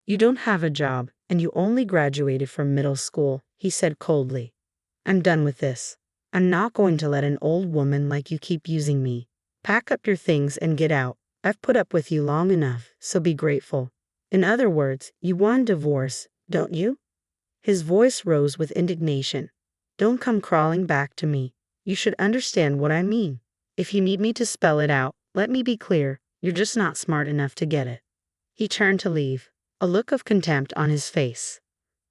You don't have a job, and you only graduated from middle school, he said coldly. I'm done with this. I'm not going to let an old woman like you keep using me. Pack up your things and get out. I've put up with you long enough, so be grateful. In other words, you want a divorce, don't you? His voice rose with indignation. Don't come crawling back to me. You should understand what I mean. If you need me to spell it out, let me be clear, you're just not smart enough to get it. He turned to leave, a look of contempt on his face.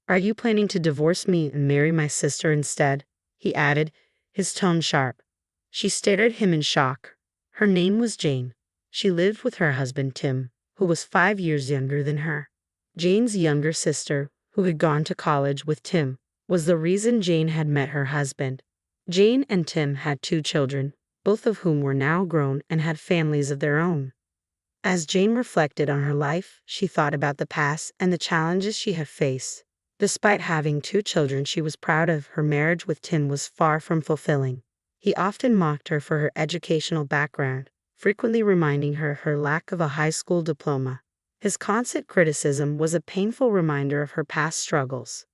Are you planning to divorce me and marry my sister instead? He added, his tone sharp. She stared at him in shock. Her name was Jane. She lived with her husband Tim, who was 5 years younger than her. Jane's younger sister, who had gone to college with Tim, was the reason Jane had met her husband. Jane and Tim had 2 children, both of whom were now grown and had families of their own. As Jane reflected on her life, she thought about the past and the challenges she had faced. Despite having 2 children she was proud of, her marriage with Tim was far from fulfilling. He often mocked her for her educational background, frequently reminding her lack of a high school diploma. His constant criticism was a painful reminder of her past struggles.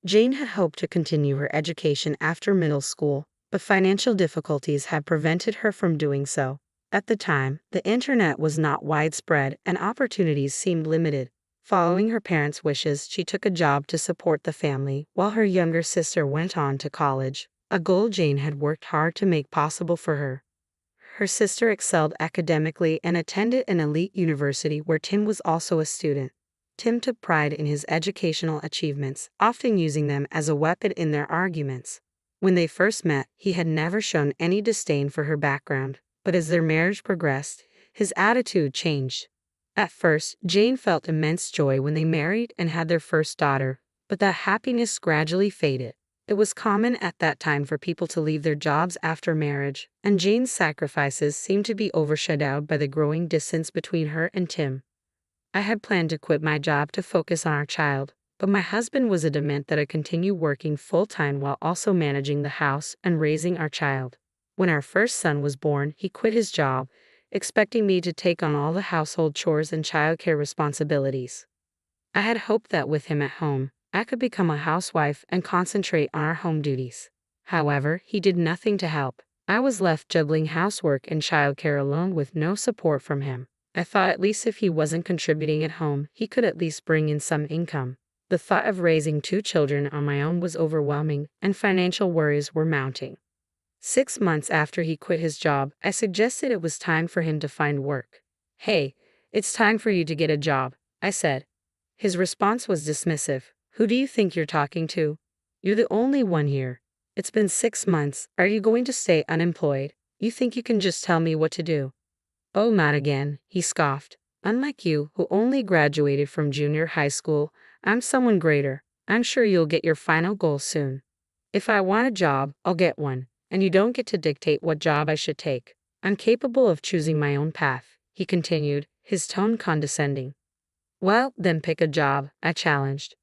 Jane had hoped to continue her education after middle school, but financial difficulties had prevented her from doing so. At the time, the internet was not widespread and opportunities seemed limited. Following her parents' wishes, she took a job to support the family while her younger sister went on to college, a goal Jane had worked hard to make possible for her. Her sister excelled academically and attended an elite university where Tim was also a student. Tim took pride in his educational achievements, often using them as a weapon in their arguments. When they first met, he had never shown any disdain for her background, but as their marriage progressed, his attitude changed. At first, Jane felt immense joy when they married and had their first daughter, but that happiness gradually faded. It was common at that time for people to leave their jobs after marriage, and Jane's sacrifices seemed to be overshadowed by the growing distance between her and Tim. I had planned to quit my job to focus on our child, but my husband was adamant that I continue working full-time while also managing the house and raising our child. When our first son was born, he quit his job, expecting me to take on all the household chores and childcare responsibilities. I had hoped that with him at home, I could become a housewife and concentrate on our home duties. However, he did nothing to help. I was left juggling housework and childcare alone with no support from him. I thought at least if he wasn't contributing at home, he could at least bring in some income. The thought of raising 2 children on my own was overwhelming, and financial worries were mounting. 6 months after he quit his job, I suggested it was time for him to find work. Hey, it's time for you to get a job, I said. His response was dismissive. Who do you think you're talking to? You're the only one here. It's been 6 months. Are you going to stay unemployed? You think you can just tell me what to do? Oh, not again, he scoffed. Unlike you, who only graduated from junior high school, I'm someone greater. I'm sure you'll get your final goal soon. If I want a job, I'll get one, and you don't get to dictate what job I should take. I'm capable of choosing my own path, he continued, his tone condescending. Well, then pick a job, I challenged.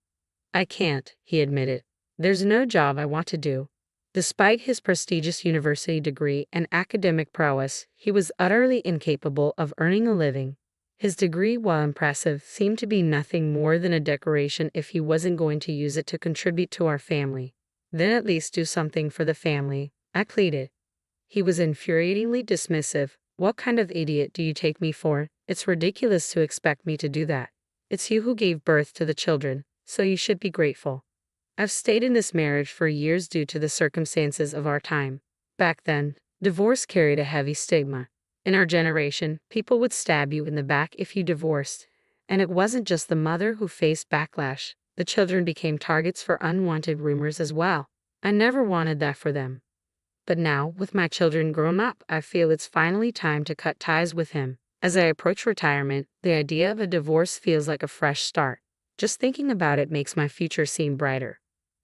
I can't, he admitted. There's no job I want to do. Despite his prestigious university degree and academic prowess, he was utterly incapable of earning a living. His degree, while impressive, seemed to be nothing more than a decoration if he wasn't going to use it to contribute to our family. Then at least do something for the family, I pleaded. He was infuriatingly dismissive. What kind of idiot do you take me for? It's ridiculous to expect me to do that. It's you who gave birth to the children, so you should be grateful. I've stayed in this marriage for years due to the circumstances of our time. Back then, divorce carried a heavy stigma. In our generation, people would stab you in the back if you divorced. And it wasn't just the mother who faced backlash. The children became targets for unwanted rumors as well. I never wanted that for them. But now, with my children grown up, I feel it's finally time to cut ties with him. As I approach retirement, the idea of a divorce feels like a fresh start. Just thinking about it makes my future seem brighter.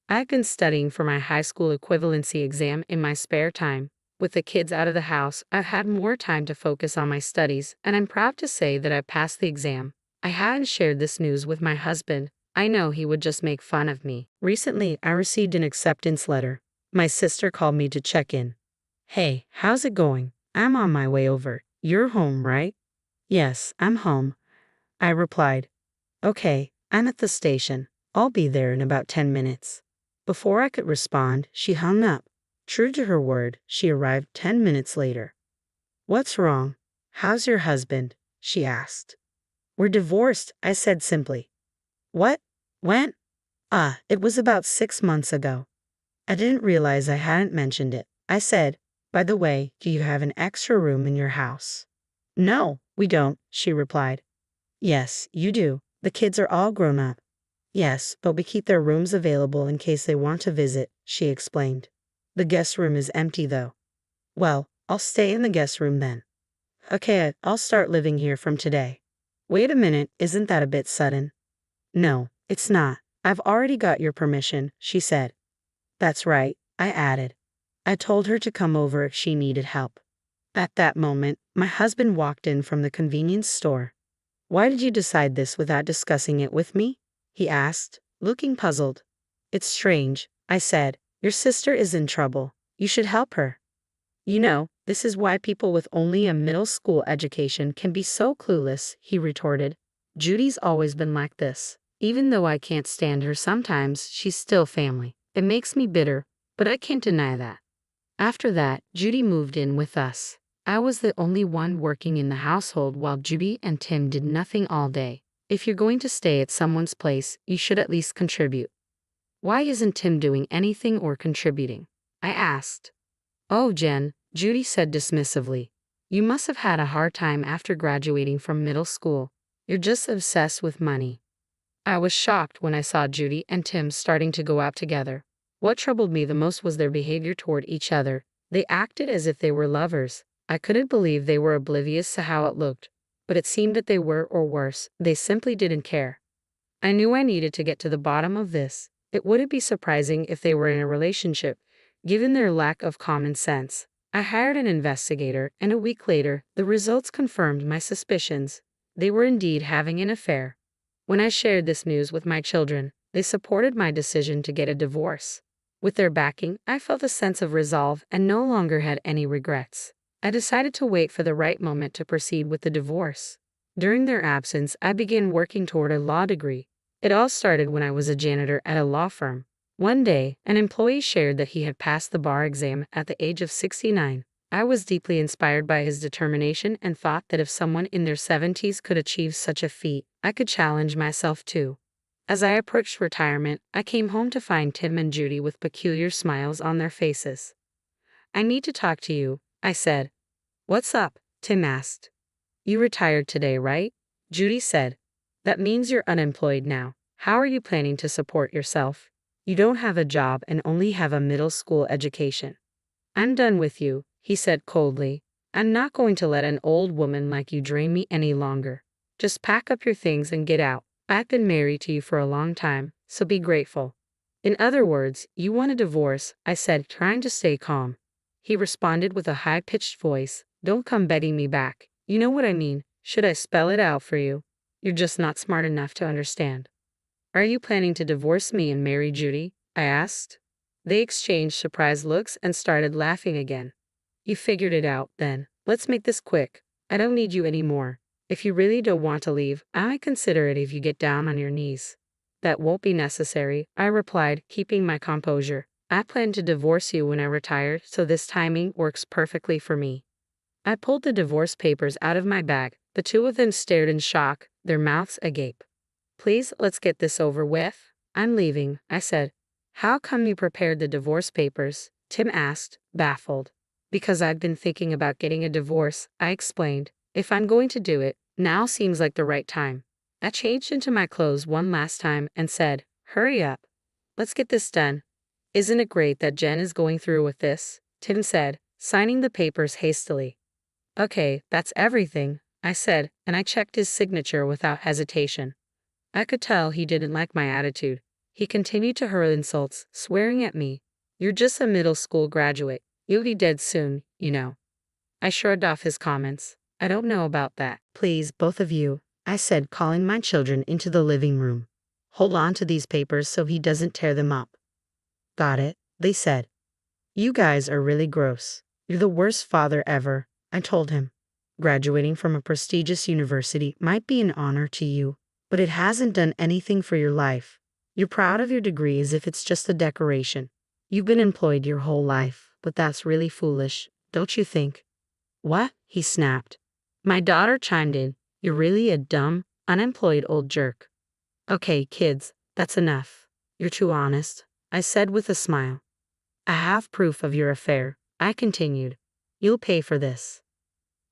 I've been studying for my high school equivalency exam in my spare time. With the kids out of the house, I've had more time to focus on my studies, and I'm proud to say that I passed the exam. I hadn't shared this news with my husband. I know he would just make fun of me. Recently, I received an acceptance letter. My sister called me to check in. Hey, how's it going? I'm on my way over. You're home, right? Yes, I'm home, I replied. Okay, I'm at the station. I'll be there in about 10 minutes. Before I could respond, she hung up. True to her word, she arrived 10 minutes later. What's wrong? How's your husband? She asked. We're divorced, I said simply. What? When? It was about 6 months ago. I didn't realize I hadn't mentioned it. I said, by the way, do you have an extra room in your house? No, we don't, she replied. Yes, you do. The kids are all grown up. Yes, but we keep their rooms available in case they want to visit, she explained. The guest room is empty though. Well, I'll stay in the guest room then. Okay, I'll start living here from today. Wait a minute, isn't that a bit sudden? No, it's not. I've already got your permission, she said. That's right, I added. I told her to come over if she needed help. At that moment, my husband walked in from the convenience store. Why did you decide this without discussing it with me? He asked, looking puzzled. It's strange, I said. Your sister is in trouble. You should help her. You know, this is why people with only a middle school education can be so clueless, he retorted. Judy's always been like this. Even though I can't stand her sometimes, she's still family. It makes me bitter, but I can't deny that. After that, Judy moved in with us. I was the only one working in the household while Judy and Tim did nothing all day. If you're going to stay at someone's place, you should at least contribute. Why isn't Tim doing anything or contributing? I asked. Oh, Jen, Judy said dismissively. You must have had a hard time after graduating from middle school. You're just obsessed with money. I was shocked when I saw Judy and Tim starting to go out together. What troubled me the most was their behavior toward each other. They acted as if they were lovers. I couldn't believe they were oblivious to how it looked, but it seemed that they were, or worse, they simply didn't care. I knew I needed to get to the bottom of this. It wouldn't be surprising if they were in a relationship, given their lack of common sense. I hired an investigator, and a week later, the results confirmed my suspicions. They were indeed having an affair. When I shared this news with my children, they supported my decision to get a divorce. With their backing, I felt a sense of resolve and no longer had any regrets. I decided to wait for the right moment to proceed with the divorce. During their absence, I began working toward a law degree. It all started when I was a janitor at a law firm. One day, an employee shared that he had passed the bar exam at the age of 69. I was deeply inspired by his determination and thought that if someone in their 70s could achieve such a feat, I could challenge myself too. As I approached retirement, I came home to find Tim and Judy with peculiar smiles on their faces. I need to talk to you, I said. What's up? Tim asked. You retired today, right? Judy said. That means you're unemployed now. How are you planning to support yourself? You don't have a job and only have a middle school education. I'm done with you, he said coldly. I'm not going to let an old woman like you drain me any longer. Just pack up your things and get out. I've been married to you for a long time, so be grateful. In other words, you want a divorce, I said, trying to stay calm. He responded with a high-pitched voice. Don't come begging me back. You know what I mean. Should I spell it out for you? You're just not smart enough to understand. Are you planning to divorce me and marry Judy? I asked. They exchanged surprised looks and started laughing again. You figured it out, then. Let's make this quick. I don't need you anymore. If you really don't want to leave, I might consider it if you get down on your knees. That won't be necessary, I replied, keeping my composure. I plan to divorce you when I retire, so this timing works perfectly for me. I pulled the divorce papers out of my bag. The two of them stared in shock, their mouths agape. Please, let's get this over with. I'm leaving, I said. How come you prepared the divorce papers? Tim asked, baffled. Because I've been thinking about getting a divorce, I explained. If I'm going to do it, now seems like the right time. I changed into my clothes one last time and said, hurry up. Let's get this done. Isn't it great that Jen is going through with this? Tim said, signing the papers hastily. Okay, that's everything, I said, and I checked his signature without hesitation. I could tell he didn't like my attitude. He continued to hurl insults, swearing at me. You're just a middle school graduate. You'll be dead soon, you know. I shrugged off his comments. I don't know about that. Please, both of you, I said, calling my children into the living room. Hold on to these papers so he doesn't tear them up. Got it, they said. You guys are really gross. You're the worst father ever, I told him. Graduating from a prestigious university might be an honor to you, but it hasn't done anything for your life. You're proud of your degree as if it's just a decoration. You've been employed your whole life, but that's really foolish, don't you think? What? He snapped. My daughter chimed in. You're really a dumb, unemployed old jerk. Okay, kids, that's enough. You're too honest, I said with a smile. I have proof of your affair, I continued. You'll pay for this.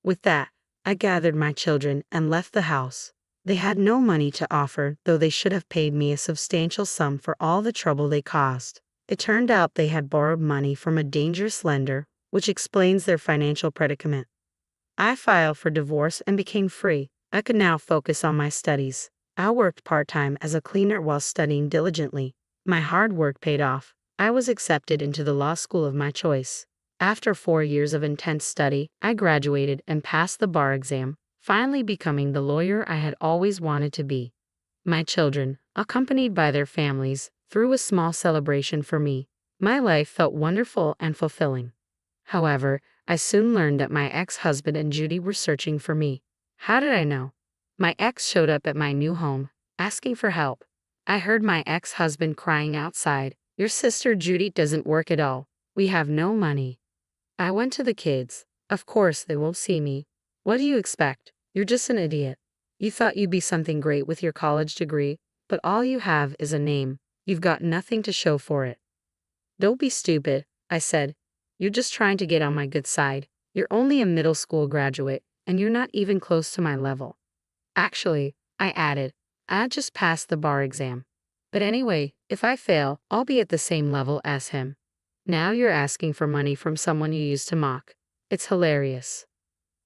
With that, I gathered my children and left the house. They had no money to offer, though they should have paid me a substantial sum for all the trouble they caused. It turned out they had borrowed money from a dangerous lender, which explains their financial predicament. I filed for divorce and became free. I could now focus on my studies. I worked part-time as a cleaner while studying diligently. My hard work paid off. I was accepted into the law school of my choice. After 4 years of intense study, I graduated and passed the bar exam, finally becoming the lawyer I had always wanted to be. My children, accompanied by their families, threw a small celebration for me. My life felt wonderful and fulfilling. However, I soon learned that my ex-husband and Judy were searching for me. How did I know? My ex showed up at my new home, asking for help. I heard my ex-husband crying outside, "Your sister Judy doesn't work at all. We have no money." I went to the kids. Of course they won't see me. What do you expect? You're just an idiot. You thought you'd be something great with your college degree, but all you have is a name. You've got nothing to show for it. Don't be stupid, I said. You're just trying to get on my good side. You're only a middle school graduate, and you're not even close to my level. Actually, I added, I just passed the bar exam. But anyway, if I fail, I'll be at the same level as him. Now you're asking for money from someone you used to mock. It's hilarious.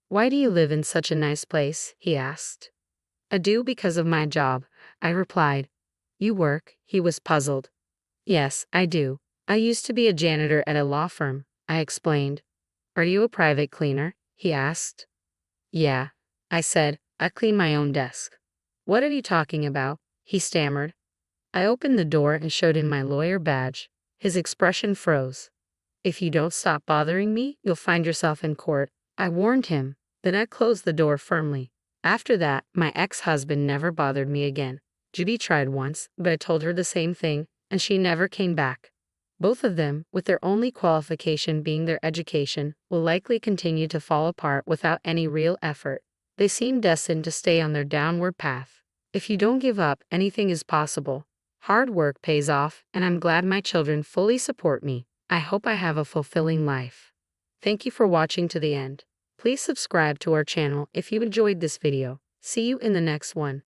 Why do you live in such a nice place? He asked. I do because of my job, I replied. You work? He was puzzled. Yes, I do. I used to be a janitor at a law firm, I explained. Are you a private cleaner? He asked. Yeah, I said. I clean my own desk. What are you talking about? He stammered. I opened the door and showed him my lawyer badge. His expression froze. If you don't stop bothering me, you'll find yourself in court, I warned him. Then I closed the door firmly. After that, my ex-husband never bothered me again. Judy tried once, but I told her the same thing, and she never came back. Both of them, with their only qualification being their education, will likely continue to fall apart without any real effort. They seem destined to stay on their downward path. If you don't give up, anything is possible. Hard work pays off, and I'm glad my children fully support me. I hope I have a fulfilling life. Thank you for watching to the end. Please subscribe to our channel if you enjoyed this video. See you in the next one.